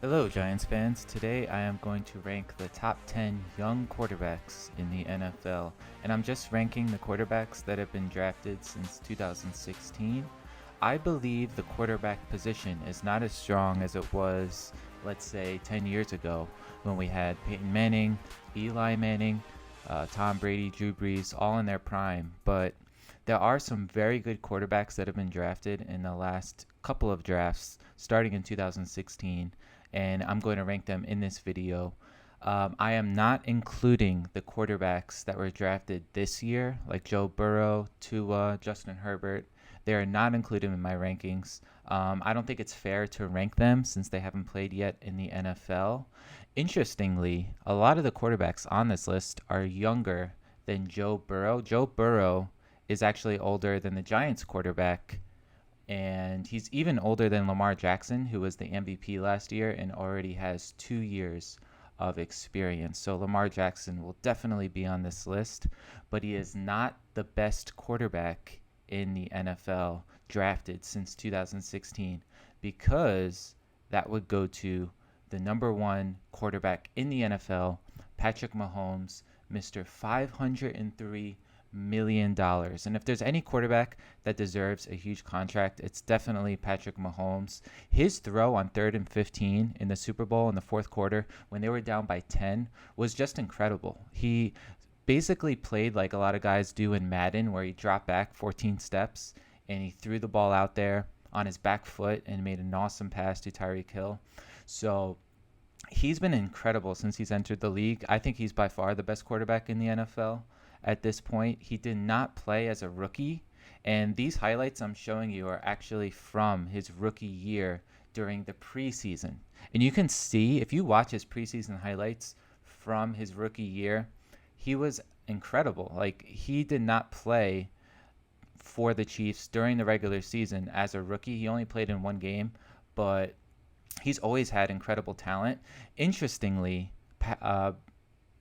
Hello, Giants fans. Today I am going to rank the top 10 young quarterbacks in the NFL, and I'm just ranking the quarterbacks that have been drafted since 2016. I believe the quarterback position is not as strong as it was, let's say, 10 years ago when we had Peyton Manning, Eli Manning, Tom Brady, Drew Brees, all in their prime. But there are some very good quarterbacks that have been drafted in the last couple of drafts, starting in 2016, and I'm going to rank them in this video. I am not including the quarterbacks that were drafted this year, like Joe Burrow, Tua, Justin Herbert. They are not included in my rankings. I don't think it's fair to rank them since they haven't played yet in the NFL. Interestingly, a lot of the quarterbacks on this list are younger than Joe Burrow. Joe Burrow is actually older than the Giants quarterback, and he's even older than Lamar Jackson, who was the MVP last year and already has 2 years of experience. So Lamar Jackson will definitely be on this list, but he is not the best quarterback in the NFL drafted since 2016 because that would go to the number one quarterback in the NFL, Patrick Mahomes, Mr. $503 million. And if there's any quarterback that deserves a huge contract, it's definitely Patrick Mahomes. His throw on 3rd and 15 in the Super Bowl in the fourth quarter when they were down by 10 was just incredible. He basically played like a lot of guys do in Madden, where he dropped back 14 steps and he threw the ball out there on his back foot and made an awesome pass to Tyreek Hill. So he's been incredible since he's entered the league. I think he's by far the best quarterback in the NFL at this point. He did not play as a rookie, and these highlights I'm showing you are actually from his rookie year during the preseason. And you can see, if you watch his preseason highlights from his rookie year, he was incredible. Like, he did not play for the Chiefs during the regular season as a rookie. He only played in one game, but he's always had incredible talent. Interestingly,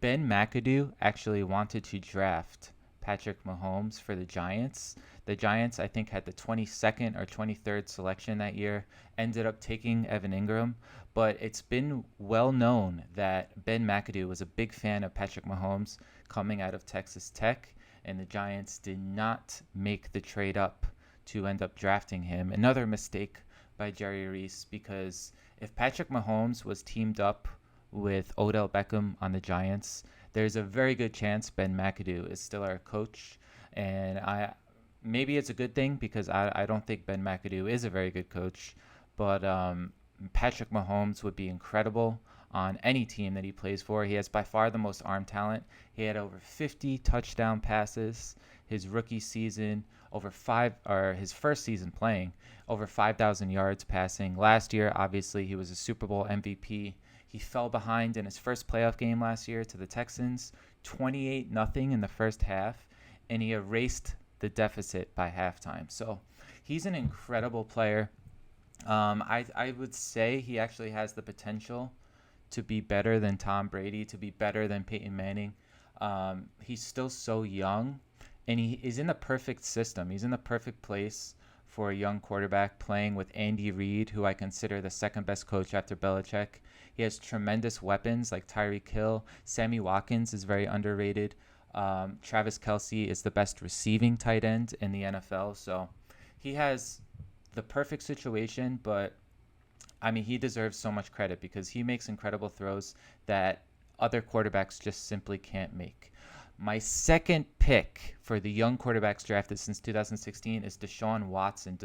Ben McAdoo actually wanted to draft Patrick Mahomes for the Giants. The Giants, I think, had the 22nd or 23rd selection that year, ended up taking Evan Ingram. But it's been well known that Ben McAdoo was a big fan of Patrick Mahomes coming out of Texas Tech, and the Giants did not make the trade up to end up drafting him. Another mistake by Jerry Reese, because if Patrick Mahomes was teamed up with Odell Beckham on the Giants, there's a very good chance Ben McAdoo is still our coach. And maybe it's a good thing because I don't think Ben McAdoo is a very good coach, but Patrick Mahomes would be incredible on any team that he plays for. He has by far the most arm talent. He had over 50 touchdown passes his rookie season, over five or his first season playing, over 5,000 yards passing. Last year, obviously, he was a Super Bowl MVP. He fell behind in his first playoff game last year to the Texans, 28-0 in the first half, and he erased the deficit by halftime. So he's an incredible player. I would say he actually has the potential to be better than Tom Brady, to be better than Peyton Manning. He's still so young, and he is in the perfect system. He's in the perfect place for a young quarterback, playing with Andy Reid, who I consider the second best coach after Belichick. He has tremendous weapons like Tyreek Hill. Sammy Watkins is very underrated. Travis Kelce is the best receiving tight end in the NFL. So he has the perfect situation, but I mean, he deserves so much credit because he makes incredible throws that other quarterbacks just simply can't make. My second pick for the young quarterbacks drafted since 2016 is Deshaun Watson.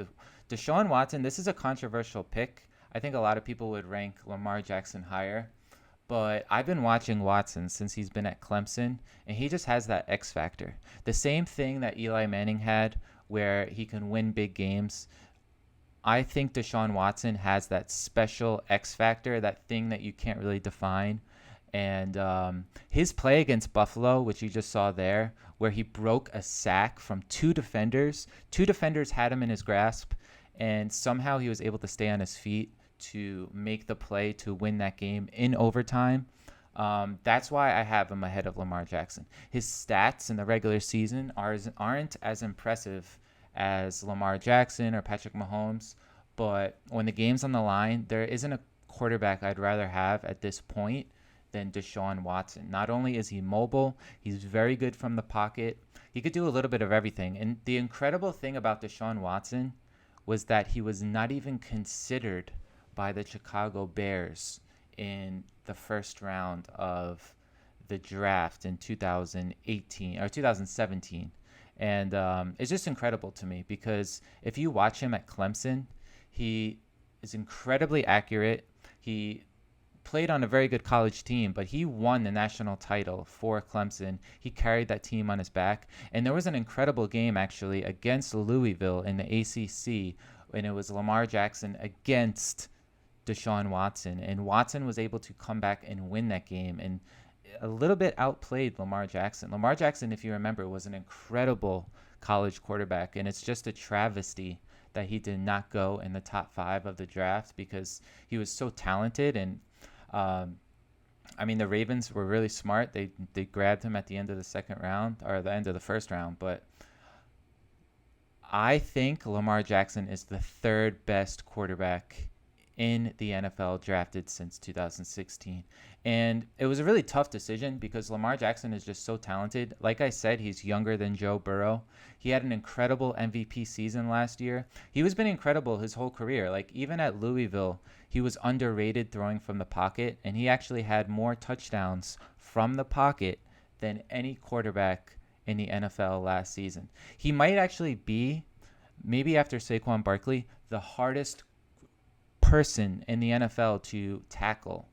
Deshaun Watson, this is a controversial pick. I think a lot of people would rank Lamar Jackson higher, but I've been watching Watson since he's been at Clemson, and he just has that X factor. The same thing that Eli Manning had, where he can win big games. I think Deshaun Watson has that special X factor, that thing that you can't really define. And his play against Buffalo, which you just saw there, where he broke a sack from two defenders had him in his grasp, and somehow he was able to stay on his feet to make the play to win that game in overtime. That's why I have him ahead of Lamar Jackson. His stats in the regular season aren't as impressive as Lamar Jackson or Patrick Mahomes, but when the game's on the line, there isn't a quarterback I'd rather have at this point than Deshaun Watson. Not only is he mobile, he's very good from the pocket. He could do a little bit of everything. And the incredible thing about Deshaun Watson was that he was not even considered by the Chicago Bears in the first round of the draft in 2018 or 2017. And it's just incredible to me because if you watch him at Clemson, he is incredibly accurate. He played on a very good college team, but he won the national title for Clemson. He carried that team on his back. And there was an incredible game, actually, against Louisville in the ACC, and it was Lamar Jackson against Deshaun Watson. And Watson was able to come back and win that game and a little bit outplayed Lamar Jackson. Lamar Jackson, if you remember, was an incredible college quarterback, and it's just a travesty that he did not go in the top 5 of the draft because he was so talented. And I mean, the Ravens were really smart. They grabbed him at the end of the second round or the end of the first round. But I think Lamar Jackson is the 3rd best quarterback in the NFL drafted since 2016. And it was a really tough decision because Lamar Jackson is just so talented. Like I said, he's younger than Joe Burrow. He had an incredible MVP season last year. He has been incredible his whole career. Like even at Louisville, he was underrated throwing from the pocket, and he actually had more touchdowns from the pocket than any quarterback in the NFL last season. He might actually be, maybe after Saquon Barkley, the hardest person in the NFL to tackle.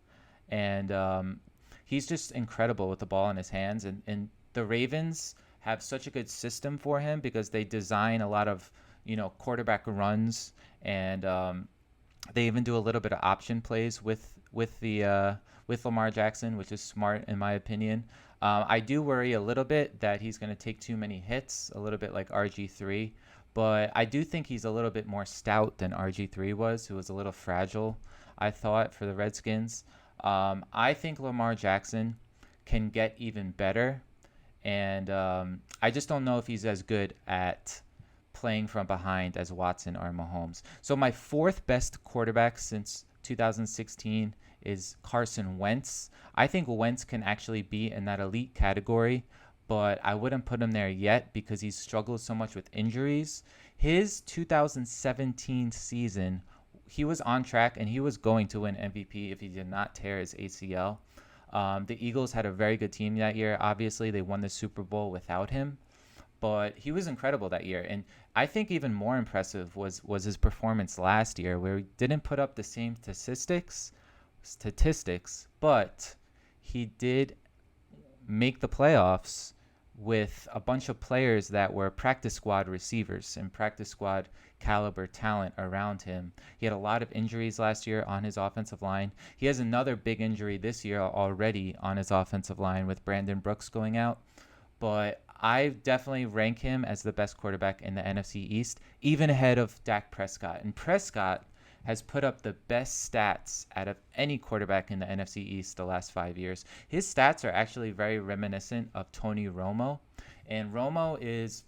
And he's just incredible with the ball in his hands. And the Ravens have such a good system for him because they design a lot of, quarterback runs. And they even do a little bit of option plays with Lamar Jackson, which is smart in my opinion. I do worry a little bit that he's going to take too many hits, a little bit like RG3. But I do think he's a little bit more stout than RG3 was, who was a little fragile, I thought, for the Redskins. I think Lamar Jackson can get even better. And I just don't know if he's as good at playing from behind as Watson or Mahomes. So my 4th best quarterback since 2016 is Carson Wentz. I think Wentz can actually be in that elite category, but I wouldn't put him there yet because he's struggled so much with injuries. His 2017 season, he was on track and he was going to win MVP if he did not tear his ACL. The Eagles had a very good team that year. Obviously, they won the Super Bowl without him, but he was incredible that year. And I think even more impressive was his performance last year, where he didn't put up the same statistics, but he did make the playoffs with a bunch of players that were practice squad receivers and practice squad caliber talent around him. He had a lot of injuries last year on his offensive line. He has another big injury this year already on his offensive line with Brandon Brooks going out. But I definitely rank him as the best quarterback in the NFC East, even ahead of Dak Prescott. And Prescott has put up the best stats out of any quarterback in the NFC East the last 5 years. His stats are actually very reminiscent of Tony Romo. And Romo is,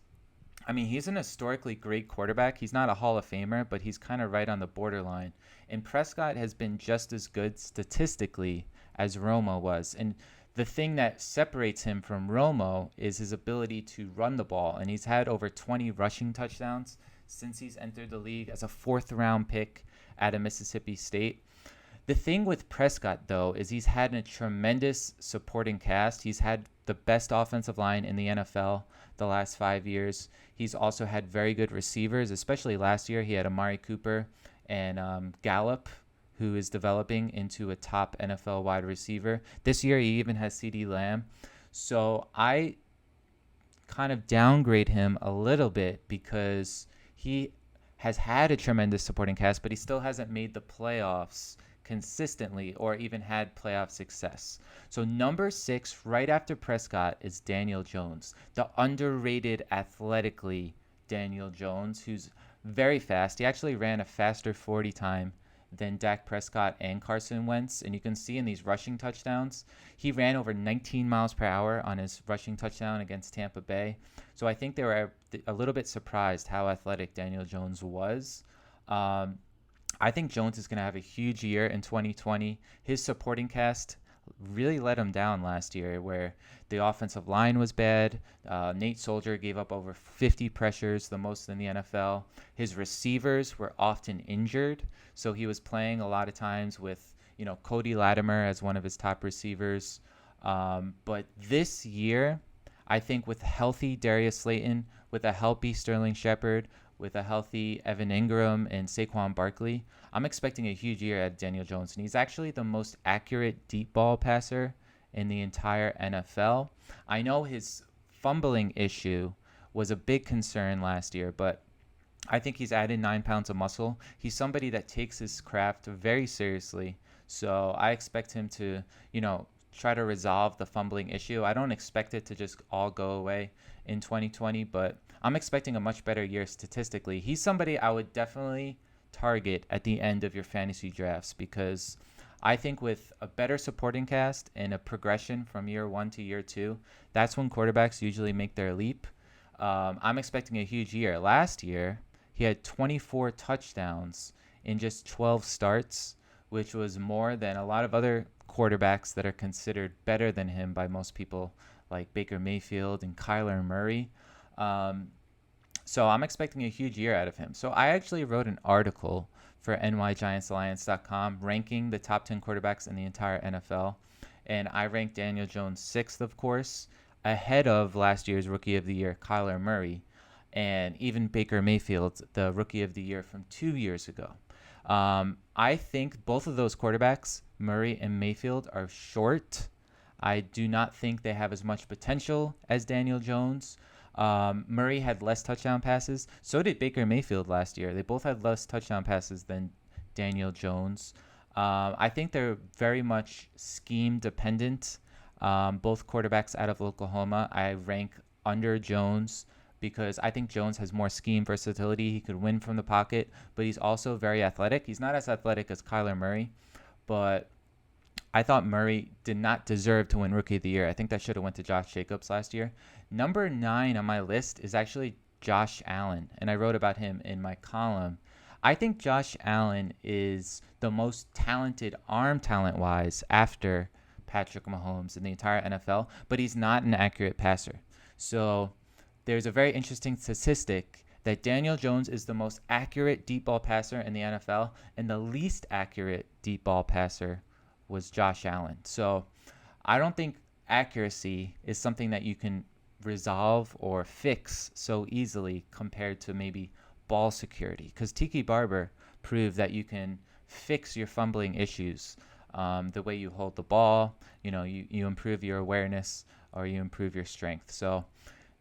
he's an historically great quarterback. He's not a Hall of Famer, but he's kind of right on the borderline. And Prescott has been just as good statistically as Romo was. And the thing that separates him from Romo is his ability to run the ball. And he's had over 20 rushing touchdowns since he's entered the league as a 4th-round pick out of Mississippi State. The thing with Prescott, though, is he's had a tremendous supporting cast. He's had the best offensive line in the NFL the last 5 years. He's also had very good receivers, especially last year. He had Amari Cooper and Gallup, who is developing into a top NFL wide receiver. This year, he even has CeeDee Lamb. So I kind of downgrade him a little bit because he has had a tremendous supporting cast, but he still hasn't made the playoffs consistently or even had playoff success. So number 6, right after Prescott, is Daniel Jones, the underrated athletically Daniel Jones, who's very fast. He actually ran a faster 40 time than Dak Prescott and Carson Wentz. And you can see in these rushing touchdowns, he ran over 19 miles per hour on his rushing touchdown against Tampa Bay. So I think they were a little bit surprised how athletic Daniel Jones was. I think Jones is going to have a huge year in 2020. His supporting cast really let him down last year, where the offensive line was bad. Nate Soldier gave up over 50 pressures, the most in the NFL. His receivers were often injured, so he was playing a lot of times with, Cody Latimer as one of his top receivers. But this year, I think with healthy Darius Slayton, with a healthy Sterling Shepard, with a healthy Evan Ingram and Saquon Barkley, I'm expecting a huge year at Daniel Jones. And he's actually the most accurate deep ball passer in the entire NFL. I know his fumbling issue was a big concern last year, but I think he's added 9 pounds of muscle. He's somebody that takes his craft very seriously. So I expect him to, try to resolve the fumbling issue. I don't expect it to just all go away in 2020, but I'm expecting a much better year statistically. He's somebody I would definitely target at the end of your fantasy drafts, because I think with a better supporting cast and a progression from year 1 to year 2, that's when quarterbacks usually make their leap. I'm expecting a huge year. Last year, he had 24 touchdowns in just 12 starts, which was more than a lot of other quarterbacks that are considered better than him by most people, like Baker Mayfield and Kyler Murray. So I'm expecting a huge year out of him. So I actually wrote an article for nygiantsalliance.com ranking the top 10 quarterbacks in the entire NFL. And I ranked Daniel Jones 6th, of course, ahead of last year's Rookie of the Year, Kyler Murray, and even Baker Mayfield, the Rookie of the Year from 2 years ago. I think both of those quarterbacks, Murray and Mayfield, are short. I do not think they have as much potential as Daniel Jones. Murray had less touchdown passes. So did Baker Mayfield last year. They both had less touchdown passes than Daniel Jones. I think they're very much scheme dependent. Both quarterbacks out of Oklahoma, I rank under Jones, because I think Jones has more scheme versatility. He could win from the pocket, but he's also very athletic. He's not as athletic as Kyler Murray, but I thought Murray did not deserve to win Rookie of the Year. I think that should have went to Josh Jacobs last year. Number 9 on my list is actually Josh Allen, and I wrote about him in my column. I think Josh Allen is the most talented arm talent-wise after Patrick Mahomes in the entire NFL, but he's not an accurate passer. So there's a very interesting statistic that Daniel Jones is the most accurate deep ball passer in the NFL, and the least accurate deep ball passer was Josh Allen. So I don't think accuracy is something that you can resolve or fix so easily compared to maybe ball security, because Tiki Barber proved that you can fix your fumbling issues, the way you hold the ball. You improve your awareness, or you improve your strength. So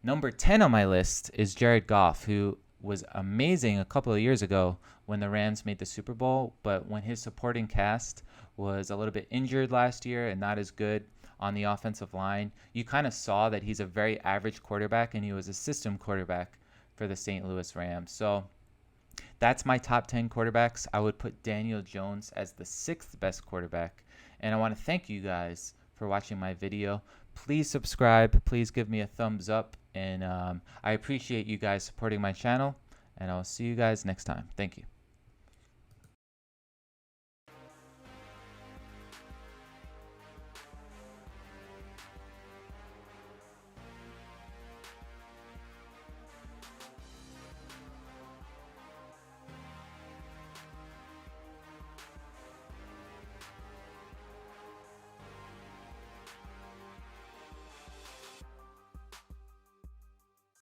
number 10 on my list is Jared Goff, who was amazing a couple of years ago when the Rams made the Super Bowl, but when his supporting cast was a little bit injured last year and not as good on the offensive line, you kind of saw that he's a very average quarterback, and he was a system quarterback for the St. Louis Rams. So that's my top 10 quarterbacks. I would put Daniel Jones as the 6th best quarterback. And I want to thank you guys for watching my video. Please subscribe. Please give me a thumbs up. And I appreciate you guys supporting my channel. And I'll see you guys next time. Thank you.